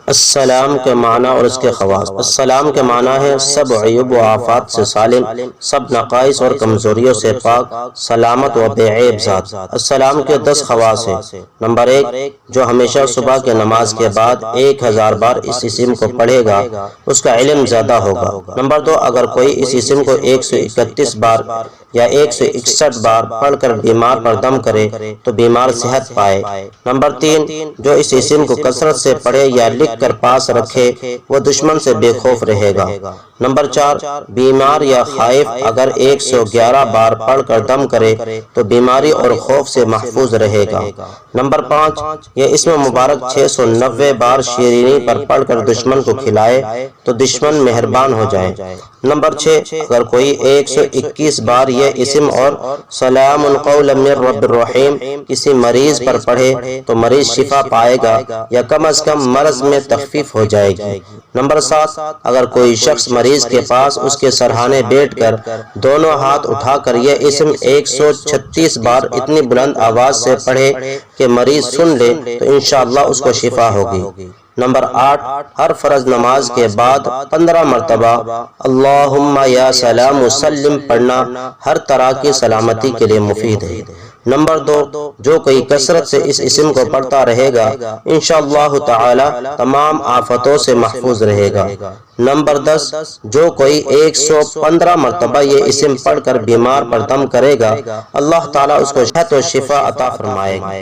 السلام کے معنی اور اس کے خواص۔ السلام کے معنی ہے سب عیوب و آفات سے سالم، سب نقائص اور کمزوریوں سے پاک، سلامت و بے عیب ذات۔ السلام کے 10 خواص ہیں۔ نمبر 1، جو ہمیشہ صبح کے نماز کے بعد 1000 بار اس اسم کو پڑھے گا اس کا علم زیادہ ہوگا۔ نمبر 2، اگر کوئی اس اسم کو 131 بار یا 161 بار پڑھ کر بیمار پر دم کرے تو بیمار صحت پائے۔ نمبر 3، جو اس اسم کو کثرت سے پڑھے یا لکھ کر پاس رکھے وہ دشمن سے بے خوف رہے گا۔ نمبر 4، بیمار یا خائف اگر 111 بار پڑھ کر دم کرے تو بیماری اور خوف سے محفوظ رہے گا۔ نمبر 5، یہ اسم مبارک 690 بار شیرینی پر پڑھ کر دشمن کو کھلائے تو دشمن مہربان ہو جائے۔ نمبر 6، اگر کوئی 121 بار یہ اسم اور سلام قولا من رب الرحیم کسی مریض پر پڑھے تو مریض شفا پائے گا یا کم از کم مرض میں تخفیف ہو جائے گی۔ نمبر 7، اگر کوئی شخص مریض کے پاس اس کے سرہانے بیٹھ کر دونوں ہاتھ اٹھا کر یہ اسم 136 بار اتنی بلند آواز سے پڑھے کہ مریض سن لے تو انشاءاللہ اس کو شفا ہوگی۔ نمبر 8، ہر فرض نماز کے بعد 15 مرتبہ اللہم یا سلام وسلم پڑھنا ہر طرح کی سلامتی کے لیے مفید ہے۔ نمبر 2، جو کوئی کثرت سے اس اسم کو پڑھتا رہے گا انشاءاللہ تعالی تمام آفتوں سے محفوظ رہے گا۔ نمبر 10، جو کوئی 115 مرتبہ یہ اسم پڑھ کر بیمار پر دم کرے گا اللہ تعالی اس کو صحت و شفا عطا فرمائے گا۔